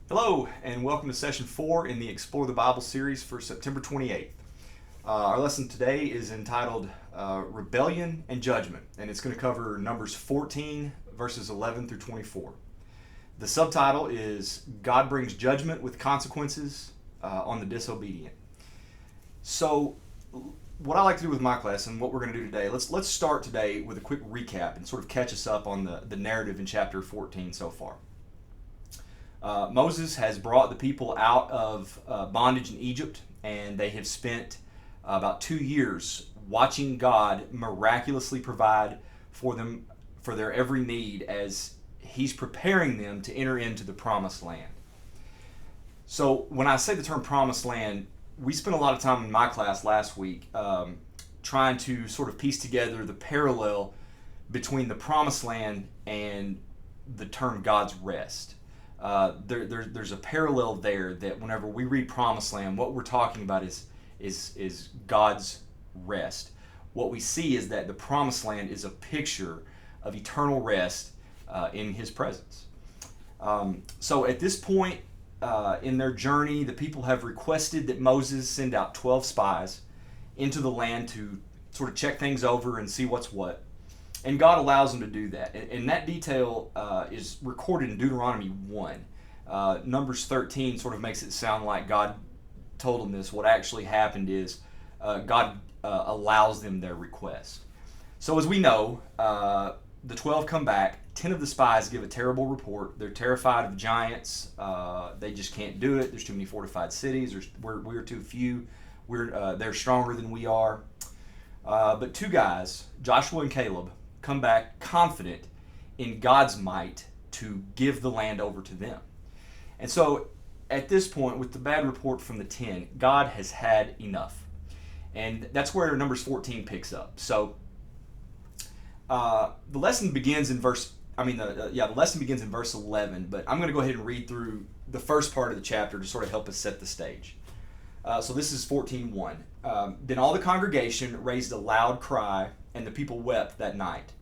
Hello, and welcome to session 4 in the Explore the Bible series for September 28th. Our lesson today is entitled Rebellion and Judgment, and it's going to cover Numbers 14, verses 11 through 24. The subtitle is God Brings Judgment with Consequences on the Disobedient. So, what I like to do with my class and what we're going to do today, let's start today with a quick recap and sort of catch us up on the narrative in chapter 14 so far. Moses has brought the people out of bondage in Egypt, and they have spent about 2 years watching God miraculously provide for them for their every need as He's preparing them to enter into the Promised Land. So when I say the term Promised Land, we spent a lot of time in my class last week trying to sort of piece together the parallel between the Promised Land and the term God's rest. There's a parallel there that whenever we read Promised Land, what we're talking about is God's rest. What we see is that the Promised Land is a picture of eternal rest in His presence. So at this point in their journey, the people have requested that Moses send out 12 spies into the land to sort of check things over and see what's what. And God allows them to do that. And that detail is recorded in Deuteronomy 1. Numbers 13 sort of makes it sound like God told them this. What actually happened is God allows them their request. So as we know, the 12 come back. 10 of the spies give a terrible report. They're terrified of giants. They just can't do it. There's too many fortified cities. We're too few. They're stronger than we are. But 2 guys, Joshua and Caleb, come back confident in God's might to give the land over to them. And so at this point, with the bad report from the 10, God has had enough. And that's where Numbers 14 picks up. So the lesson begins in verse 11, but I'm going to go ahead and read through the first part of the chapter to sort of help us set the stage. So this is 14:1. Then all the congregation raised a loud cry, and the people wept that night.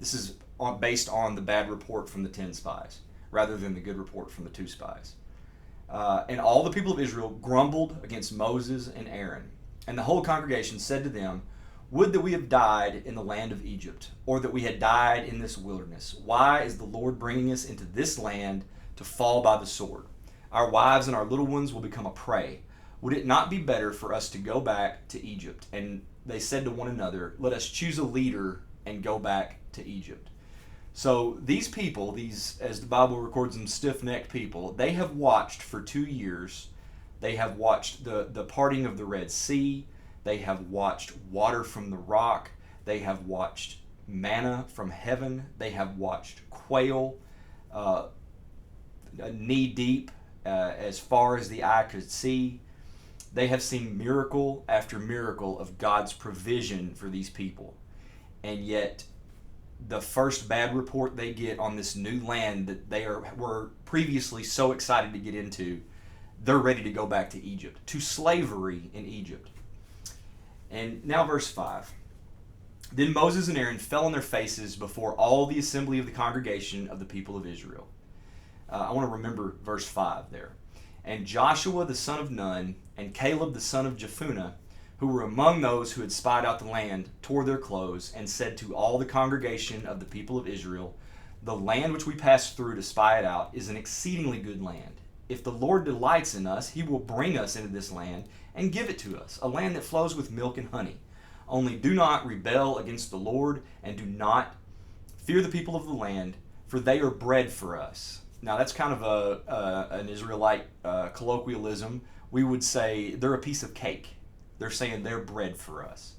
This is based on the bad report from the 10 spies, rather than the good report from the 2 spies. And all the people of Israel grumbled against Moses and Aaron. And the whole congregation said to them, "Would that we had died in the land of Egypt, or that we had died in this wilderness. Why is the Lord bringing us into this land to fall by the sword? Our wives and our little ones will become a prey. Would it not be better for us to go back to Egypt?" And they said to one another, "Let us choose a leader and go back to Egypt." So these people, these, as the Bible records them, stiff-necked people, they have watched for 2 years. They have watched the parting of the Red Sea. They have watched water from the rock. They have watched manna from heaven. They have watched quail knee-deep as far as the eye could see. They have seen miracle after miracle of God's provision for these people. And yet, the first bad report they get on this new land that they were previously so excited to get into, they're ready to go back to Egypt, to slavery in Egypt. And now verse 5. Then Moses and Aaron fell on their faces before all the assembly of the congregation of the people of Israel. I want to remember verse 5 there. And Joshua the son of Nun and Caleb the son of Jephunneh, who were among those who had spied out the land, tore their clothes and said to all the congregation of the people of Israel, "The land which we passed through to spy it out is an exceedingly good land. If the Lord delights in us, He will bring us into this land and give it to us, a land that flows with milk and honey. Only do not rebel against the Lord, and do not fear the people of the land, for they are bread for us." Now that's kind of an Israelite colloquialism. We would say they're a piece of cake. They're saying they're bread for us.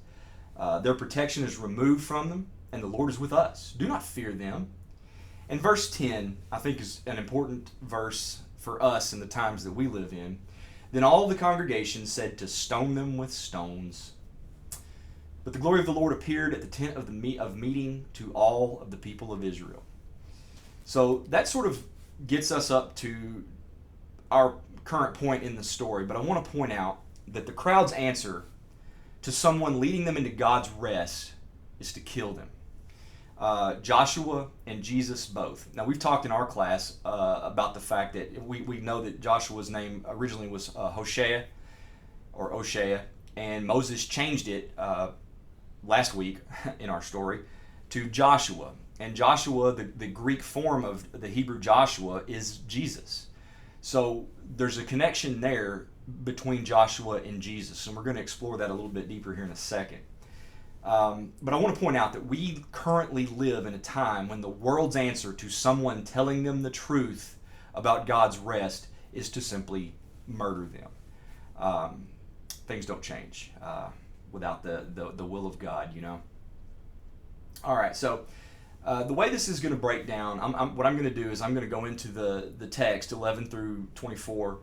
Their protection is removed from them, and the Lord is with us. Do not fear them. And verse 10, I think, is an important verse for us in the times that we live in. Then all the congregation said to stone them with stones. But the glory of the Lord appeared at the tent of meeting to all of the people of Israel. So that sort of gets us up to our current point in the story. But I want to point out that the crowd's answer to someone leading them into God's rest is to kill them. Joshua and Jesus both. Now, we've talked in our class about the fact that we know that Joshua's name originally was Hoshea or Oshea, and Moses changed it last week in our story to Joshua. And Joshua, the Greek form of the Hebrew Joshua, is Jesus. So there's a connection there between Joshua and Jesus, and we're going to explore that a little bit deeper here in a second. But I want to point out that we currently live in a time when the world's answer to someone telling them the truth about God's rest is to simply murder them. Things don't change without the will of God, you know. All right, so the way this is going to break down, what I'm going to do is I'm going to go into the text 11 through 24,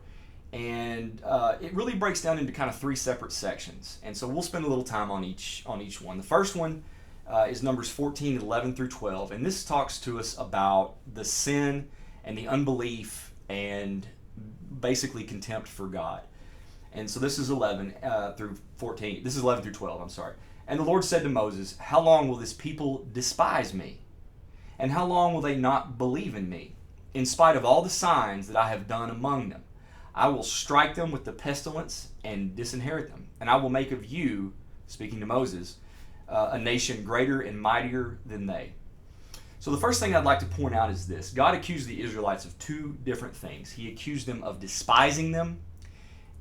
and it really breaks down into kind of three separate sections. And so we'll spend a little time on each one. The first one is Numbers 14, 11 through 12, and this talks to us about the sin and the unbelief and basically contempt for God. And so this is 11 through 14. This is 11 through 12, I'm sorry. And the Lord said to Moses, "How long will this people despise me? And how long will they not believe in me, in spite of all the signs that I have done among them? I will strike them with the pestilence and disinherit them. And I will make of you," speaking to Moses, "a nation greater and mightier than they." So the first thing I'd like to point out is this. God accused the Israelites of two different things. He accused them of despising them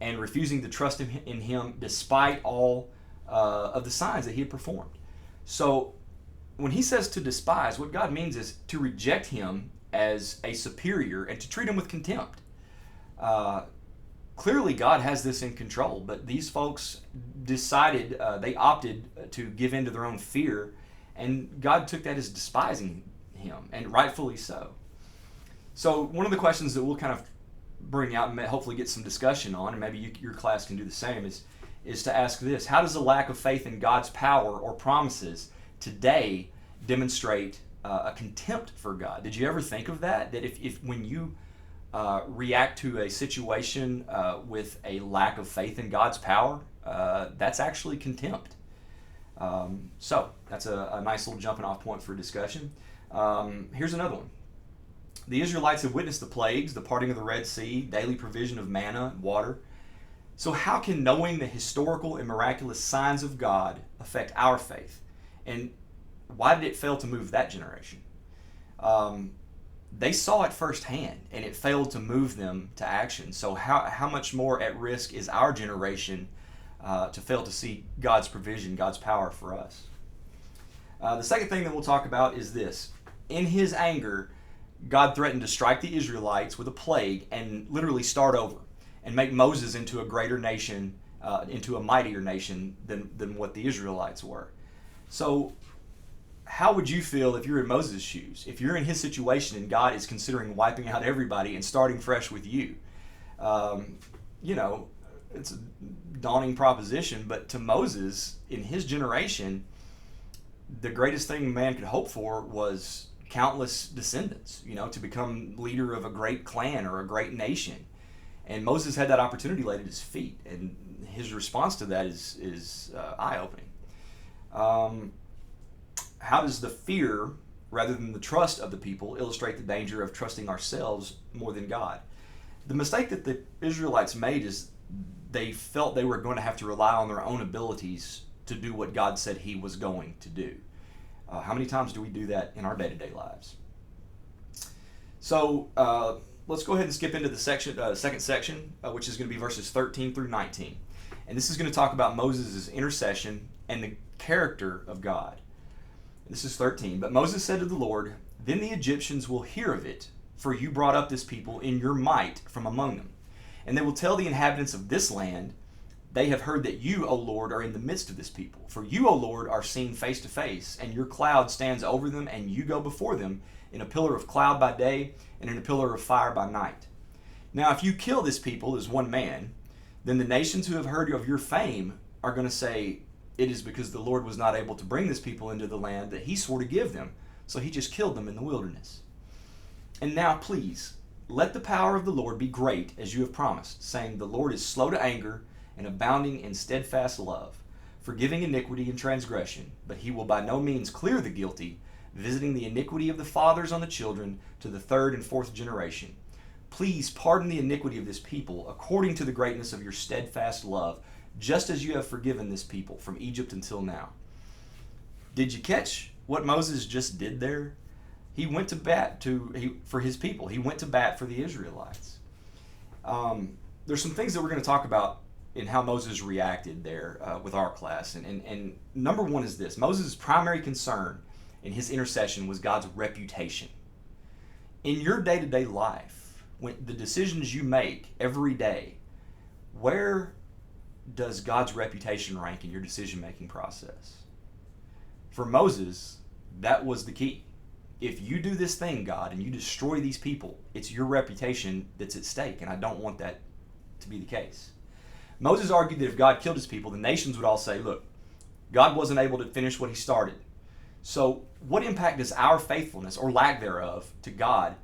and refusing to trust in him despite all of the signs that he had performed. So when he says to despise, what God means is to reject him as a superior and to treat him with contempt. Clearly God has this in control, but these folks decided, they opted to give in to their own fear, and God took that as despising him, and rightfully so. So one of the questions that we'll kind of bring out and hopefully get some discussion on, and maybe your class can do the same, is to ask this: how does a lack of faith in God's power or promises today demonstrate a contempt for God? Did you ever think of that? That if when you react to a situation with a lack of faith in God's power, that's actually contempt. So that's a nice little jumping off point for discussion. Here's another one. The Israelites have witnessed the plagues, the parting of the Red Sea, daily provision of manna and water. So how can knowing the historical and miraculous signs of God affect our faith? And why did it fail to move that generation? They saw it firsthand, and it failed to move them to action. So how much more at risk is our generation to fail to see God's provision, God's power for us? The second thing that we'll talk about is this. In his anger, God threatened to strike the Israelites with a plague and literally start over and make Moses into a greater nation, into a mightier nation than what the Israelites were. So how would you feel if you're in Moses' shoes? If you're in his situation and God is considering wiping out everybody and starting fresh with you? You know, it's a daunting proposition, but to Moses, in his generation, the greatest thing man could hope for was countless descendants, you know, to become leader of a great clan or a great nation. And Moses had that opportunity laid at his feet, and his response to that is eye-opening. How does the fear, rather than the trust of the people, illustrate the danger of trusting ourselves more than God? The mistake that the Israelites made is they felt they were going to have to rely on their own abilities to do what God said he was going to do. How many times do we do that in our day-to-day lives? So let's go ahead and skip into the second section, which is going to be verses 13 through 19. And this is going to talk about Moses' intercession and the character of God. This is 13. But Moses said to the Lord, "Then the Egyptians will hear of it, for you brought up this people in your might from among them. And they will tell the inhabitants of this land, they have heard that you, O Lord, are in the midst of this people. For you, O Lord, are seen face to face, and your cloud stands over them, and you go before them in a pillar of cloud by day and in a pillar of fire by night. Now, if you kill this people as one man, then the nations who have heard of your fame are going to say, it is because the Lord was not able to bring this people into the land that he swore to give them, so he just killed them in the wilderness. And now, please, let the power of the Lord be great, as you have promised, saying, the Lord is slow to anger and abounding in steadfast love, forgiving iniquity and transgression, but he will by no means clear the guilty, visiting the iniquity of the fathers on the children to the third and fourth generation. Please pardon the iniquity of this people according to the greatness of your steadfast love, just as you have forgiven this people from Egypt until now." Did you catch what Moses just did there? He went to bat for his people. He went to bat for the Israelites. There's some things that we're going to talk about in how Moses reacted there with our class. And number one is this. Moses' primary concern in his intercession was God's reputation. In your day-to-day life, when the decisions you make every day, where does God's reputation rank in your decision-making process? For Moses, that was the key. If you do this thing, God, and you destroy these people, it's your reputation that's at stake, and I don't want that to be the case. Moses argued that if God killed his people, the nations would all say, look, God wasn't able to finish what he started. So what impact does our faithfulness, or lack thereof, to God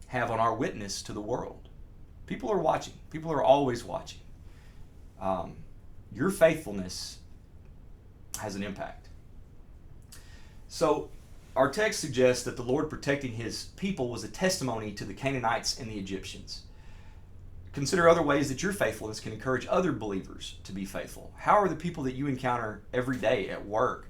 have on our witness to the world? People are watching. People are always watching. Your faithfulness has an impact. So our text suggests that the Lord protecting his people was a testimony to the Canaanites and the Egyptians. Consider other ways that your faithfulness can encourage other believers to be faithful. How are the people that you encounter every day at work,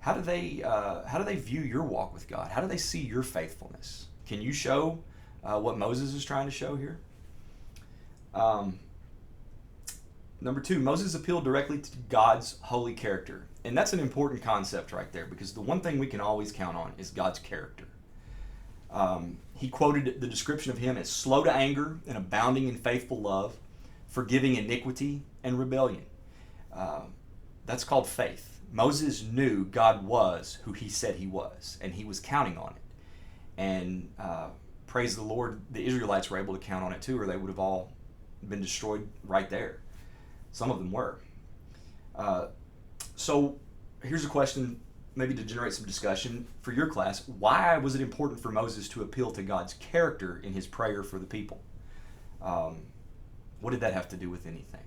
how do they view your walk with God? How do they see your faithfulness? Can you show what Moses is trying to show here? Number two, Moses appealed directly to God's holy character. And that's an important concept right there, because the one thing we can always count on is God's character. He quoted the description of him as slow to anger and abounding in faithful love, forgiving iniquity and rebellion. That's called faith. Moses knew God was who he said he was, and he was counting on it. And praise the Lord, the Israelites were able to count on it too, or they would have all been destroyed right there. Some of them were. So here's a question, maybe to generate some discussion for your class. Why was it important for Moses to appeal to God's character in his prayer for the people? What did that have to do with anything?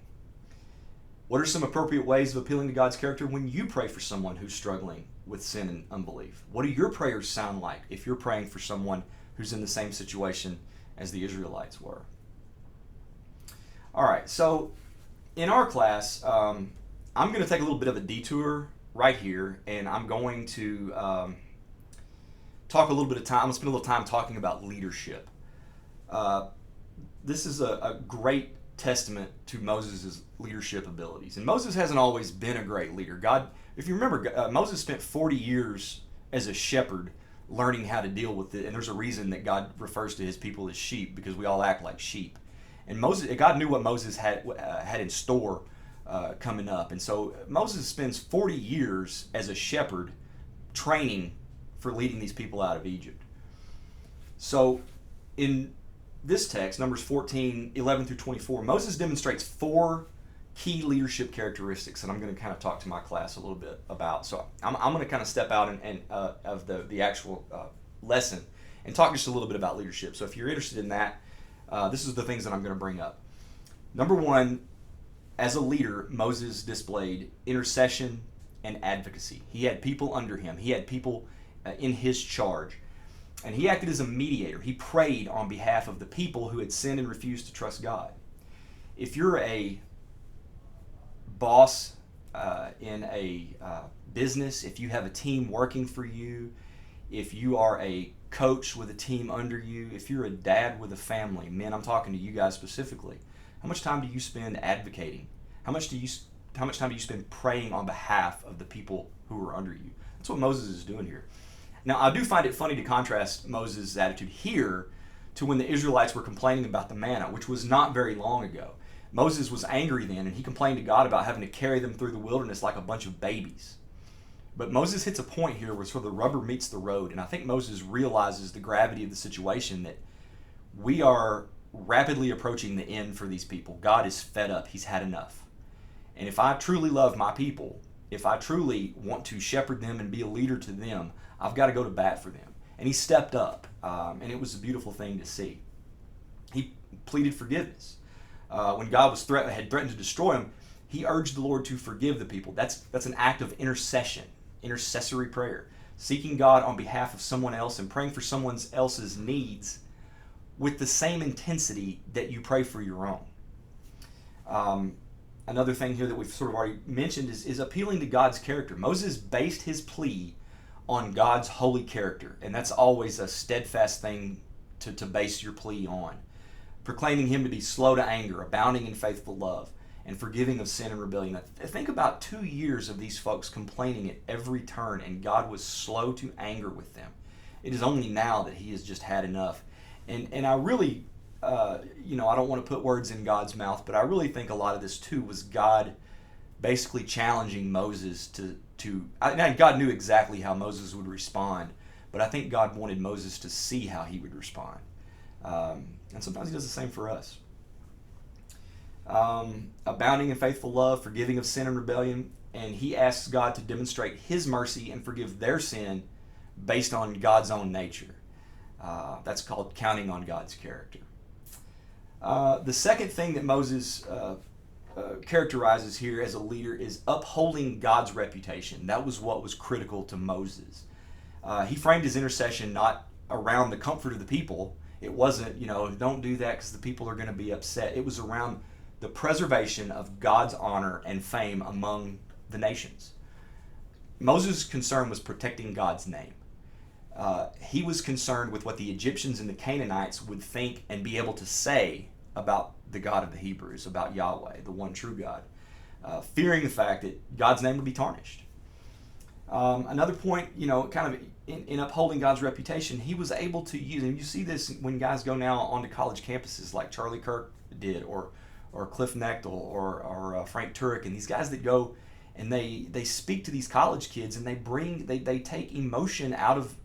What are some appropriate ways of appealing to God's character when you pray for someone who's struggling with sin and unbelief? What do your prayers sound like if you're praying for someone who's in the same situation as the Israelites were? All right, so in our class, I'm going to take a little bit of a detour right here, and I'm going to talk a little bit of time. I'm going to spend a little time talking about leadership. This is a great testament to Moses' leadership abilities. And Moses hasn't always been a great leader. God, if you remember, Moses spent 40 years as a shepherd learning how to deal with it. And there's a reason that God refers to his people as sheep, because we all act like sheep. And God knew what Moses had in store coming up. And so Moses spends 40 years as a shepherd training for leading these people out of Egypt. So in this text, Numbers 14, 11 through 24, Moses demonstrates 4 key leadership characteristics that I'm going to kind of talk to my class a little bit about. So I'm going to kind of step out of the actual lesson and talk just a little bit about leadership. So if you're interested in that, this is the things that I'm going to bring up. Number 1, as a leader, Moses displayed intercession and advocacy. He had people under him. He had people in his charge. And he acted as a mediator. He prayed on behalf of the people who had sinned and refused to trust God. If you're a boss in a business, if you have a team working for you, if you are a coach with a team under you, if you're a dad with a family, men, I'm talking to you guys specifically, how much time do you spend advocating? How much time do you spend praying on behalf of the people who are under you? That's what Moses is doing here. Now, I do find it funny to contrast Moses' attitude here to when the Israelites were complaining about the manna, which was not very long ago. Moses was angry then, and he complained to God about having to carry them through the wilderness like a bunch of babies. But Moses hits a point here where sort of the rubber meets the road, and I think Moses realizes the gravity of the situation, that we are rapidly approaching the end for these people. God is fed up. He's had enough. And if I truly love my people, if I truly want to shepherd them and be a leader to them, I've got to go to bat for them. And he stepped up, and it was a beautiful thing to see. He pleaded forgiveness. When God had threatened to destroy him, he urged the Lord to forgive the people. That's an act of intercession, intercessory prayer. seeking God on behalf of someone else and praying for someone else's needs with the same intensity that you pray for your own. Another thing here that we've sort of already mentioned is appealing to God's character. Moses based his plea on God's holy character, and that's always a steadfast thing to base your plea on. Proclaiming him to be slow to anger, abounding in faithful love, and forgiving of sin and rebellion. Think about 2 years of these folks complaining at every turn, and God was slow to anger with them. It is only now that he has just had enough. And I really, I don't want to put words in God's mouth, but I really think a lot of this too was God basically challenging Moses now God knew exactly how Moses would respond, but I think God wanted Moses to see how he would respond. And sometimes he does the same for us. Abounding in faithful love, forgiving of sin and rebellion, and he asks God to demonstrate his mercy and forgive their sin based on God's own nature. That's called counting on God's character. The second thing that Moses characterizes here as a leader is upholding God's reputation. That was what was critical to Moses. He framed his intercession not around the comfort of the people. It wasn't, don't do that because the people are going to be upset. It was around the preservation of God's honor and fame among the nations. Moses' concern was protecting God's name. He was concerned with what the Egyptians and the Canaanites would think and be able to say about the God of the Hebrews, about Yahweh, the one true God, fearing the fact that God's name would be tarnished. Another point, kind of in upholding God's reputation, he was able to use, and you see this when guys go now onto college campuses like Charlie Kirk did, or Cliff Nechtel, or Frank Turek, and these guys that go and they speak to these college kids, and they take emotion out of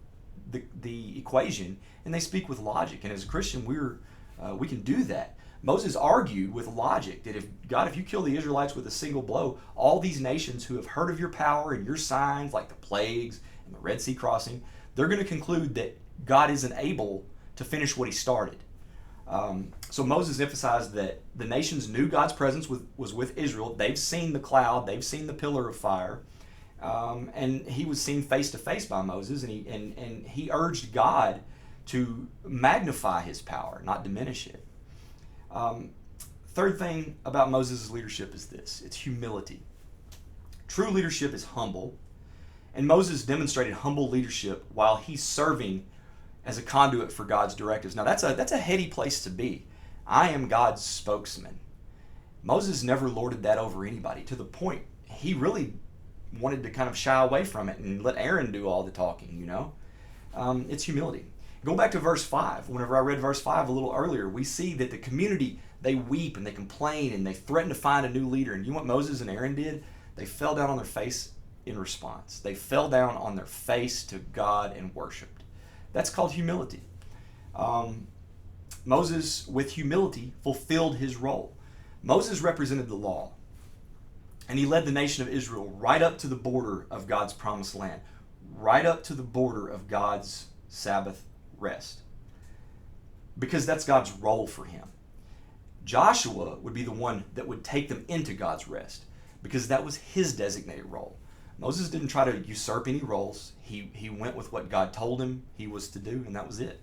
the equation, and they speak with logic. And as a Christian, we can do that. Moses argued with logic that if you kill the Israelites with a single blow, all these nations who have heard of your power and your signs, like the plagues and the Red Sea crossing, they're going to conclude that God isn't able to finish what he started. So Moses emphasized that the nations knew God's presence was with Israel. They've seen the cloud, they've seen the pillar of fire, and he was seen face to face by Moses, and he urged God to magnify his power, not diminish it. Third thing about Moses' leadership is this: it's humility. True leadership is humble, and Moses demonstrated humble leadership while he's serving as a conduit for God's directives. Now that's a heady place to be. I am God's spokesman. Moses never lorded that over anybody, to the point he really wanted to kind of shy away from it and let Aaron do all the talking, It's humility. Go back to verse 5. Whenever I read verse 5 a little earlier, we see that the community, they weep and they complain and they threaten to find a new leader. And you know what Moses and Aaron did? They fell down on their face in response. They fell down on their face to God and worshiped. That's called humility. Moses, with humility, fulfilled his role. Moses represented the law, and he led the nation of Israel right up to the border of God's promised land, right up to the border of God's Sabbath rest, because that's God's role for him. Joshua would be the one that would take them into God's rest, because that was his designated role. Moses didn't try to usurp any roles. He went with what God told him he was to do, and that was it.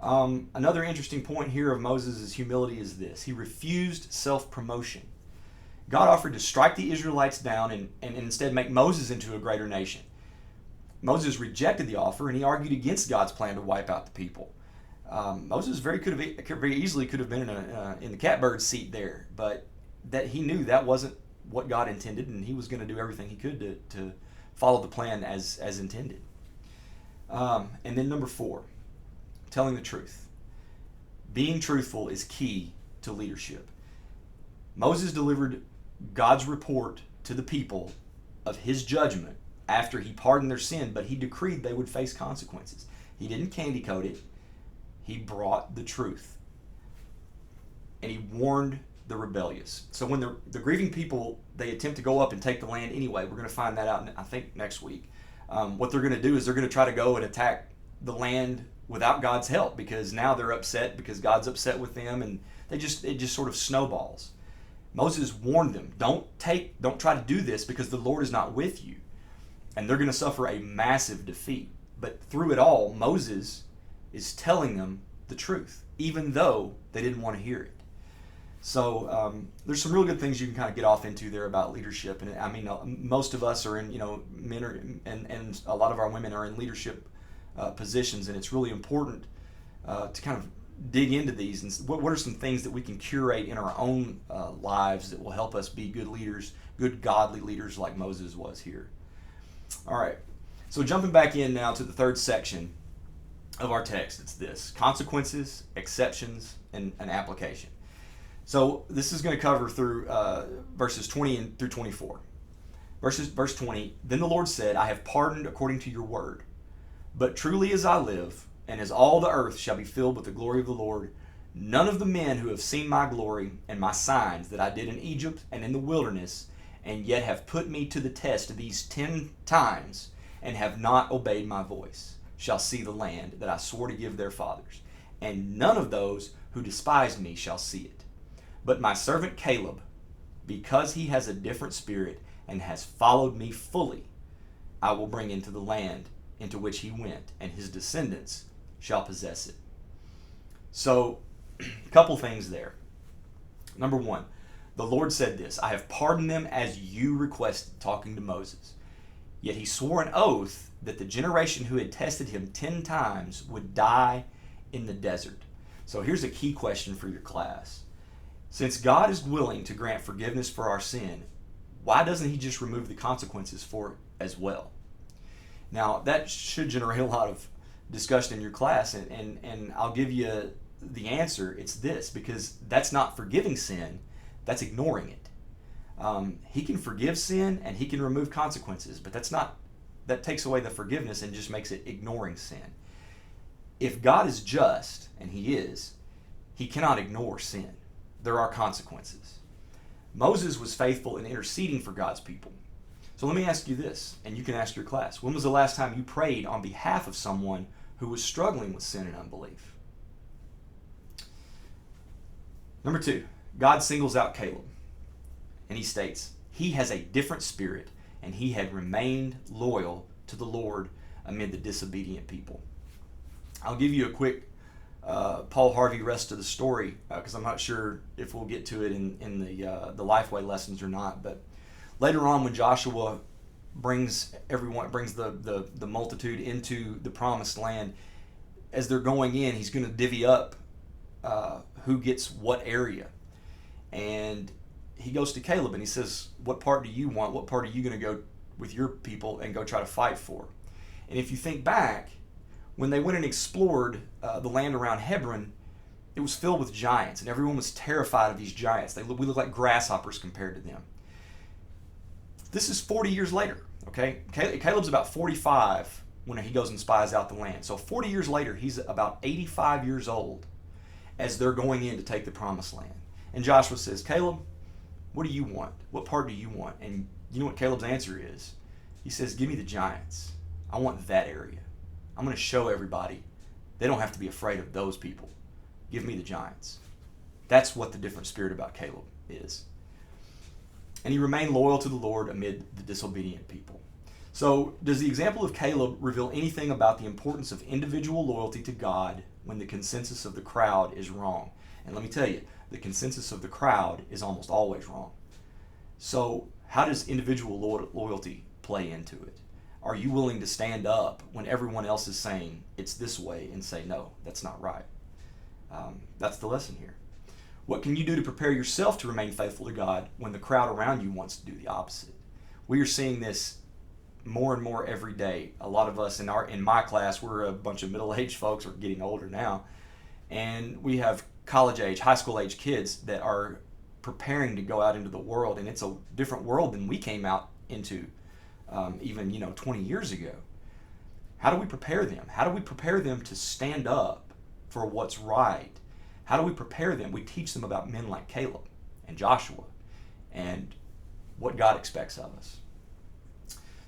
Another interesting point here of Moses' humility is this: he refused self-promotion. God offered to strike the Israelites down and instead make Moses into a greater nation. Moses rejected the offer, and he argued against God's plan to wipe out the people. Moses very easily could have been in the catbird seat there, but that he knew that wasn't what God intended, and he was going to do everything he could to follow the plan as intended. And then number 4, telling the truth. Being truthful is key to leadership. Moses delivered God's report to the people of his judgment after he pardoned their sin, but he decreed they would face consequences. He didn't candy coat it. He brought the truth. And he warned the rebellious. So when the grieving people, they attempt to go up and take the land anyway, we're going to find that out, I think, next week. What they're going to do is they're going to try to go and attack the land without God's help, because now they're upset because God's upset with them, and it just sort of snowballs. Moses warned them, don't try to do this because the Lord is not with you. and they're going to suffer a massive defeat. But through it all, Moses is telling them the truth, even though they didn't want to hear it. So there's some real good things you can kind of get off into there about leadership. And I mean, most of us are in, men are, and a lot of our women are in leadership positions, and it's really important to kind of dig into these and what are some things that we can curate in our own lives that will help us be good leaders, good godly leaders like Moses was here. All right, so jumping back in now to the third section of our text, it's this: consequences, exceptions, and an application. So this is going to cover through verses 20 through 24. Verse 20, then the Lord said, I have pardoned according to your word. But truly as I live, and as all the earth shall be filled with the glory of the Lord, none of the men who have seen my glory and my signs that I did in Egypt and in the wilderness, and yet have put me to the test these 10 times, and have not obeyed my voice, shall see the land that I swore to give their fathers. And none of those who despise me shall see it. But my servant Caleb, because he has a different spirit and has followed me fully, I will bring into the land into which he went, and his descendants shall possess it. So, a couple things there. Number one, the Lord said this: I have pardoned them as you requested, talking to Moses. Yet he swore an oath that the generation who had tested him 10 times would die in the desert. So here's a key question for your class. Since God is willing to grant forgiveness for our sin, why doesn't he just remove the consequences for it as well? Now, that should generate a lot of discussion in your class, and I'll give you the answer. It's this: because that's not forgiving sin, that's ignoring it. He can forgive sin and he can remove consequences, but that takes away the forgiveness and just makes it ignoring sin. If God is just, and he is, he cannot ignore sin. There are consequences. Moses was faithful in interceding for God's people. So let me ask you this, and you can ask your class: when was the last time you prayed on behalf of someone who was struggling with sin and unbelief? Number two, God singles out Caleb, and he states, he has a different spirit, and he had remained loyal to the Lord amid the disobedient people. I'll give you a quick Paul Harvey rest of the story, because I'm not sure if we'll get to it in the Lifeway lessons or not. But later on, when Joshua brings the multitude into the promised land, as they're going in, he's going to divvy up who gets what area. And he goes to Caleb and he says, what part do you want? What part are you going to go with your people and go try to fight for? And if you think back, when they went and explored the land around Hebron, it was filled with giants, and everyone was terrified of these giants. We look like grasshoppers compared to them. This is 40 years later, okay? Caleb's about 45 when he goes and spies out the land. So 40 years later, he's about 85 years old as they're going in to take the promised land. And Joshua says, Caleb, what do you want? What part do you want? And you know what Caleb's answer is? He says, give me the giants. I want that area. I'm going to show everybody they don't have to be afraid of those people. Give me the giants. That's what the different spirit about Caleb is. And he remained loyal to the Lord amid the disobedient people. So, does the example of Caleb reveal anything about the importance of individual loyalty to God when the consensus of the crowd is wrong? And let me tell you, the consensus of the crowd is almost always wrong. So, how does individual loyalty play into it? Are you willing to stand up when everyone else is saying it's this way and say, no, that's not right? That's the lesson here. What can you do to prepare yourself to remain faithful to God when the crowd around you wants to do the opposite? We are seeing this more and more every day. A lot of us in my class, we're a bunch of middle-aged folks, we're getting older now, and we have college-age, high school-age kids that are preparing to go out into the world, and it's a different world than we came out into even 20 years ago. How do we prepare them? How do we prepare them to stand up for what's right? How do we prepare them? We teach them about men like Caleb and Joshua and what God expects of us.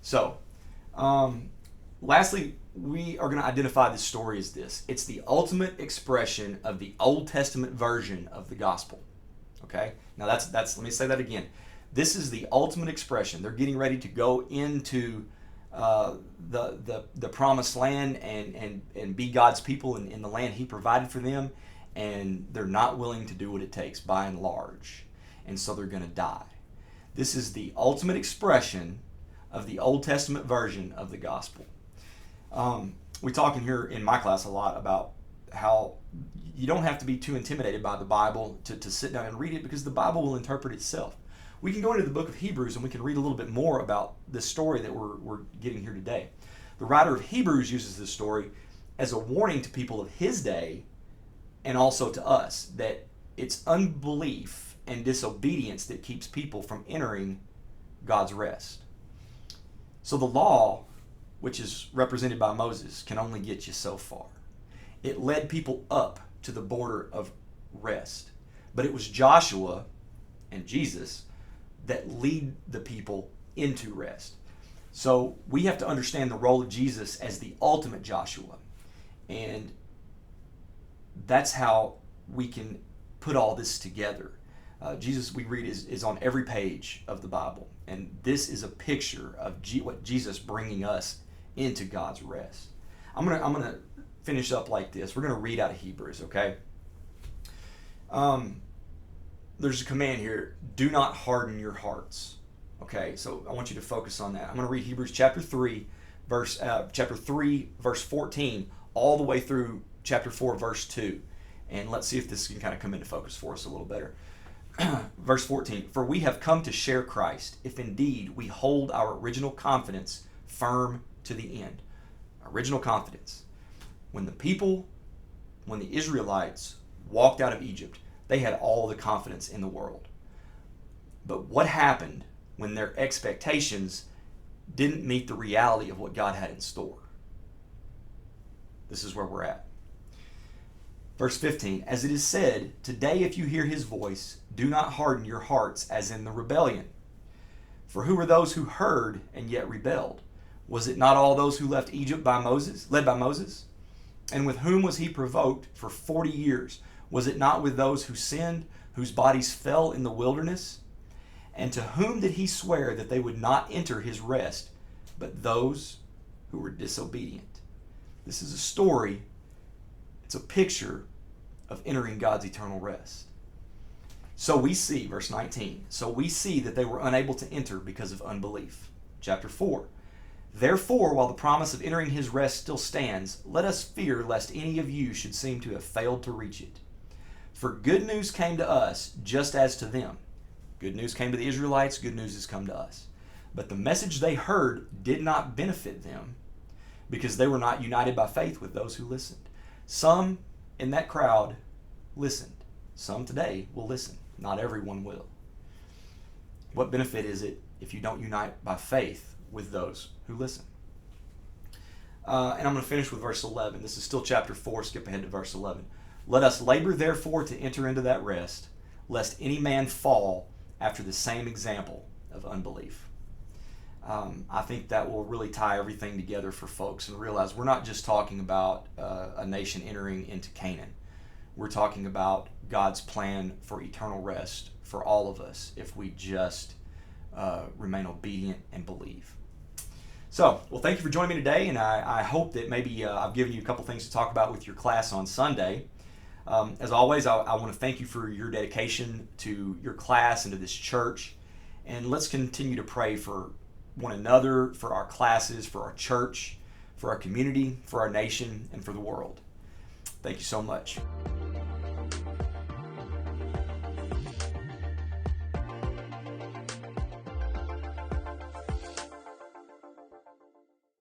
So, lastly, we are going to identify this story as this. It's the ultimate expression of the Old Testament version of the gospel. Okay? Now that's let me say that again. This is the ultimate expression. They're getting ready to go into the promised land and be God's people in the land He provided for them, and they're not willing to do what it takes by and large, and so they're going to die. This is the ultimate expression of the Old Testament version of the gospel. We talk in here in my class a lot about how you don't have to be too intimidated by the Bible to sit down and read it, because the Bible will interpret itself. We can go into the book of Hebrews and we can read a little bit more about this story that we're getting here today. The writer of Hebrews uses this story as a warning to people of his day and also to us, that it's unbelief and disobedience that keeps people from entering God's rest. So the law, which is represented by Moses, can only get you so far. It led people up to the border of rest. But it was Joshua and Jesus that lead the people into rest. So we have to understand the role of Jesus as the ultimate Joshua. And that's how we can put all this together. Jesus, we read, is on every page of the Bible. And this is a picture of what Jesus bringing us into God's rest. I'm gonna finish up like this. We're gonna read out of Hebrews, okay? There's a command here: do not harden your hearts. Okay, so I want you to focus on that. I'm gonna read Hebrews chapter 3, verse 14, all the way through chapter 4, verse 2, and let's see if this can kind of come into focus for us a little better. Verse 14: for we have come to share Christ, if indeed we hold our original confidence firm to the end. Original confidence. When the Israelites walked out of Egypt, they had all the confidence in the world. But what happened when their expectations didn't meet the reality of what God had in store? This is where we're at. Verse 15: as it is said, today if you hear His voice, do not harden your hearts as in the rebellion. For who were those who heard and yet rebelled? Was it not all those who left Egypt led by Moses? And with whom was He provoked for 40 years? Was it not with those who sinned, whose bodies fell in the wilderness? And to whom did He swear that they would not enter His rest, but those who were disobedient? This is a story. It's a picture of entering God's eternal rest. So we see, verse 19, so we see that they were unable to enter because of unbelief. Chapter 4: therefore, while the promise of entering His rest still stands, let us fear lest any of you should seem to have failed to reach it. For good news came to us just as to them. Good news came to the Israelites, good news has come to us. But the message they heard did not benefit them, because they were not united by faith with those who listened. Some in that crowd listened. Some today will listen. Not everyone will. What benefit is it if you don't unite by faith with those who listen? And I'm going to finish with verse 11. This is still chapter 4. Skip ahead to verse 11. Let us labor therefore to enter into that rest, lest any man fall after the same example of unbelief. I think that will really tie everything together for folks and realize we're not just talking about a nation entering into Canaan. We're talking about God's plan for eternal rest for all of us if we just remain obedient and believe. So, well, thank you for joining me today, and I hope that maybe I've given you a couple things to talk about with your class on Sunday. As always, I want to thank you for your dedication to your class and to this church, and let's continue to pray for one another, for our classes, for our church, for our community, for our nation, and for the world. Thank you so much.